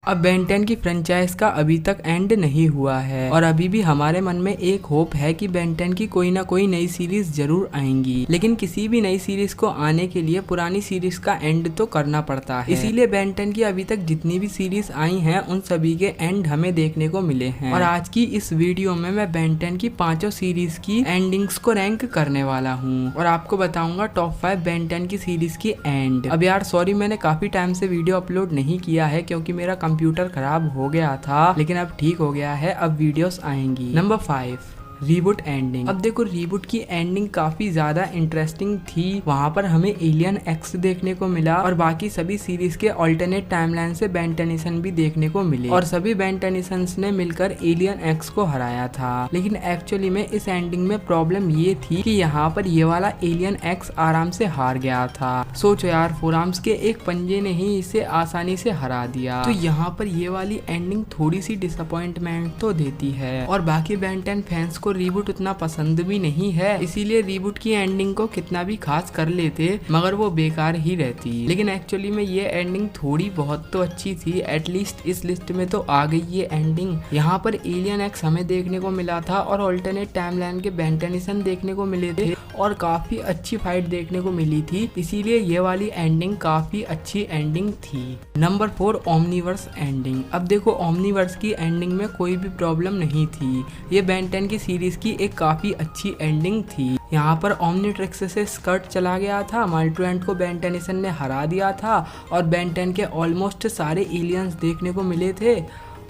अब बेन 10 की फ्रेंचाइज का अभी तक एंड नहीं हुआ है और अभी भी हमारे मन में एक होप है कि बेन 10 की कोई ना कोई नई सीरीज जरूर आएंगी। लेकिन किसी भी नई सीरीज को आने के लिए पुरानी सीरीज का एंड तो करना पड़ता है। इसीलिए बेन 10 की अभी तक जितनी भी सीरीज आई हैं उन सभी के एंड हमें देखने को मिले हैं। और आज की इस वीडियो में मैं बेन 10 की 5 सीरीज की एंडिंग्स को रैंक करने वाला हूँ और आपको बताऊंगा टॉप 5 बेन 10 की सीरीज की एंड। अब यार सॉरी, मैंने काफी टाइम से वीडियो अपलोड नहीं किया है क्योंकि मेरा कंप्यूटर खराब हो गया था, लेकिन अब ठीक हो गया है, अब वीडियोस आएंगी। Number 5, reboot ending. अब देखो रीबूट की एंडिंग काफी ज्यादा इंटरेस्टिंग थी। वहाँ पर हमें एलियन एक्स देखने को मिला और बाकी सभी सीरीज के अल्टरनेट टाइमलाइन से बेन टेनिसन भी देखने को मिले और सभी बेन टेनिसन्स ने मिलकर एलियन एक्स को हराया था। लेकिन एक्चुअली में इस एंडिंग में प्रॉब्लम ये थी कि यहाँ पर ये वाला एलियन एक्स आराम से हार गया था। सोचो यार, फोराम्स के एक पंजे ने ही इसे आसानी से हरा दिया। तो यहाँ पर ये वाली एंडिंग थोड़ी सी डिसअपॉइंटमेंट तो देती है और बाकी बेन 10 फैंस को रीबूट उतना पसंद भी नहीं है, इसीलिए रीबूट की एंडिंग को कितना भी खास कर लेते मगर वो बेकार ही रहती। लेकिन एक्चुअली में ये एंडिंग थोड़ी बहुत तो अच्छी थी, एटलीस्ट इस लिस्ट में तो आ गई ये एंडिंग। यहाँ पर एलियन एक्स हमें देखने को मिला था और अल्टरनेट टाइमलाइन के बेन टेनिसन देखने को मिले थे और काफी अच्छी फाइट देखने को मिली थी, इसीलिए ये वाली एंडिंग काफी अच्छी एंडिंग थी। Number 4, Omniverse ending. अब देखो ओमनीवर्स की एंडिंग में कोई भी प्रॉब्लम नहीं थी, ये बेन 10 की सीरीज की एक काफी अच्छी एंडिंग थी। यहाँ पर ओमनीट्रिक्स से स्कर्ट चला गया था, माल्ट्रुएंट को बेन टेनिसन ने हरा दिया था और बेन 10 के ऑलमोस्ट सारे एलियंस देखने को मिले थे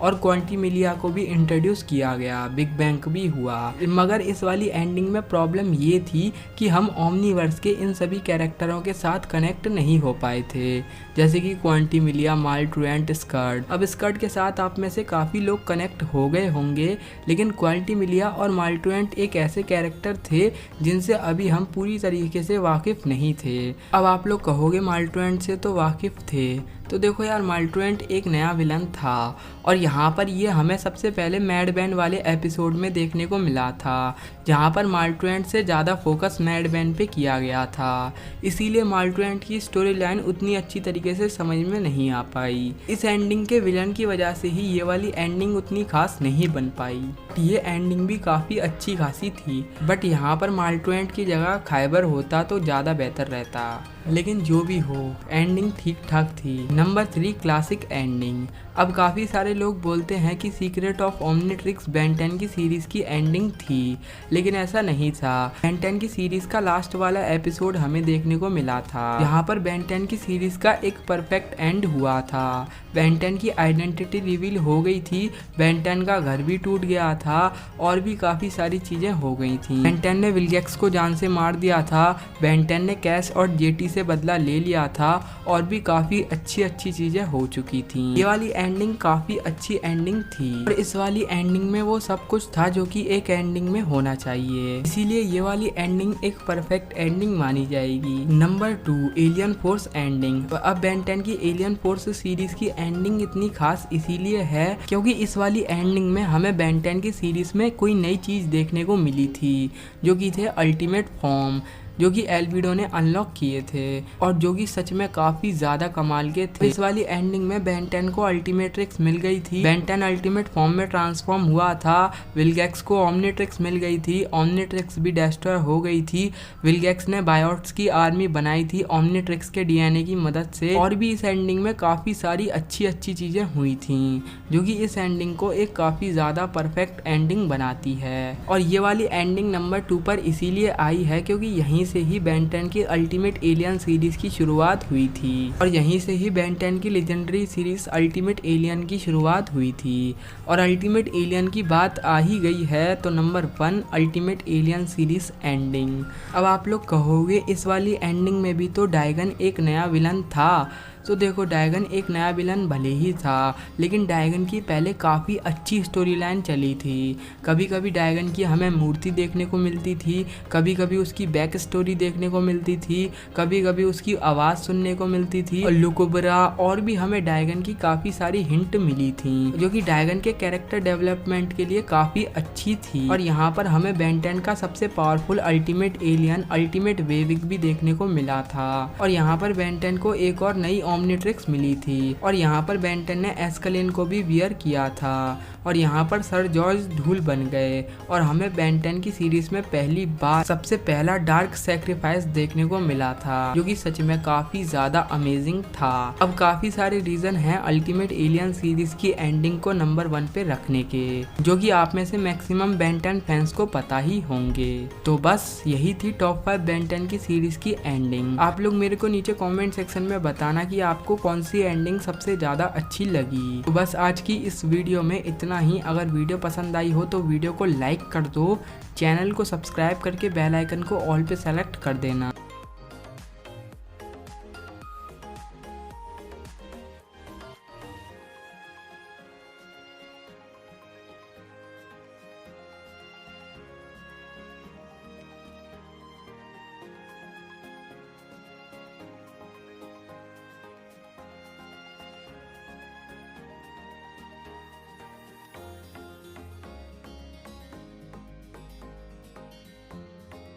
और क्वांटिमिलिया को भी इंट्रोड्यूस किया गया, बिग बैंग भी हुआ। मगर इस वाली एंडिंग में प्रॉब्लम ये थी कि हम ओमनीवर्स के इन सभी कैरेक्टरों के साथ कनेक्ट नहीं हो पाए थे, जैसे कि क्वांटिमिलिया, माल्ट्रुएंट, स्कर्ट। अब स्कर्ट के साथ आप में से काफ़ी लोग कनेक्ट हो गए होंगे, लेकिन क्वांटिमिलिया और माल्ट्रुएंट एक ऐसे कैरेक्टर थे जिनसे अभी हम पूरी तरीके से वाकिफ़ नहीं थे। अब आप लोग कहोगे माल्ट्रुएंट से तो वाकिफ़ थे, तो देखो यार, माल्ट्रुएंट एक नया विलन था और यहाँ पर ये हमें सबसे पहले मैड बैन वाले एपिसोड में देखने को मिला था, जहाँ पर माल्ट्रुएंट से ज़्यादा फोकस मैड बैन पे किया गया था। इसीलिए माल्ट्रुएंट की स्टोरी लाइन उतनी अच्छी तरीके से समझ में नहीं आ पाई। इस एंडिंग के विलन की वजह से ही ये वाली एंडिंग उतनी खास नहीं बन पाई। ये एंडिंग भी काफ़ी अच्छी खासी थी, बट यहाँ पर माल्ट्रुएंट की जगह खाइबर होता तो ज़्यादा बेहतर रहता। लेकिन जो भी हो, एंडिंग ठीक ठाक थी। Number 3, classic ending. अब काफ़ी सारे लोग बोलते हैं कि सीक्रेट ऑफ ओमनीट्रिक्स बेन 10 की सीरीज़ की एंडिंग थी, लेकिन ऐसा नहीं था। बेन 10 की सीरीज़ का लास्ट वाला एपिसोड हमें देखने को मिला था, यहाँ पर बेन 10 की सीरीज़ का एक परफेक्ट एंड हुआ था। बेन 10 की आइडेंटिटी रिवील हो गई थी, बेन 10 का घर भी टूट गया था और भी काफ़ी सारी चीज़ें हो गई थी। बेन 10 ने विलगैक्स को जान से मार दिया था, बेन 10 ने कैश और जेटी से बदला ले लिया था और भी काफ़ी अच्छी अच्छी चीज़ें हो चुकी थी। ये वाली एंडिंग काफ़ी अच्छी एंडिंग थी और इस वाली एंडिंग में वो सब कुछ था जो कि एक एंडिंग में होना चाहिए, इसीलिए ये वाली एंडिंग एक परफेक्ट एंडिंग मानी जाएगी। Number 2, alien force ending. तो अब बेन 10 की एलियन फोर्स सीरीज की एंडिंग इतनी खास इसीलिए है क्योंकि इस वाली एंडिंग में हमें बेन 10 की सीरीज में कोई नई चीज़ देखने को मिली थी, जो कि थे अल्टीमेट फॉर्म, जो कि एल्बिडो ने अनलॉक किए थे और जो कि सच में काफ़ी ज़्यादा कमाल के थे। इस वाली एंडिंग में बेन 10 को अल्टीमेट्रिक्स मिल गई थी, बेन 10 अल्टीमेट फॉर्म में ट्रांसफॉर्म हुआ था, विलगैक्स को ओमनीट्रिक्स मिल गई थी, ओमनीट्रिक्स भी डिस्ट्रॉय हो गई थी, विलगैक्स ने बायोट्स की आर्मी बनाई थी ओमनीट्रिक्स के डीएनए की मदद से, और भी इस एंडिंग में काफ़ी सारी अच्छी अच्छी चीज़ें हुई थी जो कि इस एंडिंग को एक काफ़ी ज़्यादा परफेक्ट एंडिंग बनाती है। और ये वाली एंडिंग नंबर 2 पर इसीलिए आई है क्योंकि यहीं से ही बेन 10 की अल्टीमेट एलियन सीरीज की शुरुआत हुई थी और यहीं से ही बेन 10 की लेजेंडरी सीरीज अल्टीमेट एलियन की शुरुआत हुई थी। और अल्टीमेट एलियन की बात आ ही गई है तो number 1, ultimate alien series ending. अब आप लोग कहोगे इस वाली एंडिंग में भी तो डायगन एक नया विलन था, तो देखो डायगन एक नया विलन भले ही था, लेकिन डायगन की पहले काफ़ी अच्छी स्टोरी लाइन चली थी। कभी कभी डायगन की हमें मूर्ति देखने को मिलती थी, कभी कभी उसकी बैक स्टोरी देखने को मिलती थी, कभी कभी उसकी आवाज़ सुनने को मिलती थी, और लुकोबरा और भी हमें डायगन की काफ़ी सारी हिंट मिली थी जो कि डायगन के कैरेक्टर डेवलपमेंट के लिए काफ़ी अच्छी थी। और यहाँ पर हमें बेन 10 का सबसे पावरफुल अल्टीमेट एलियन अल्टीमेट वेविक भी देखने को मिला था और यहाँ पर बेन 10 को एक और नई ओमनिट्रिक्स मिली थी और यहाँ पर बेन 10 ने एस्कलेन को भी वियर किया था और यहाँ पर सर जॉर्ज धूल बन गए और हमें बेन 10 की सीरीज में पहली बार सबसे पहला डार्क सैक्रिफाइस देखने को मिला था, जो कि सच में काफी ज्यादा अमेजिंग था। अब काफी सारे रीजन हैं अल्टीमेट एलियन सीरीज की एंडिंग को नंबर 1 पे रखने के, जो कि आप में से मैक्सिमम बेन 10 फैंस को पता ही होंगे। तो बस यही थी टॉप 5 बेन 10 की सीरीज की एंडिंग। आप लोग मेरे को नीचे कमेंट सेक्शन में बताना कि आपको कौन सी एंडिंग सबसे ज्यादा अच्छी लगी। तो बस आज की इस वीडियो में इतना ही। अगर वीडियो पसंद आई हो तो वीडियो को लाइक कर दो, चैनल को सब्सक्राइब करके बेल आइकन को ऑल पे सेलेक्ट कर देना।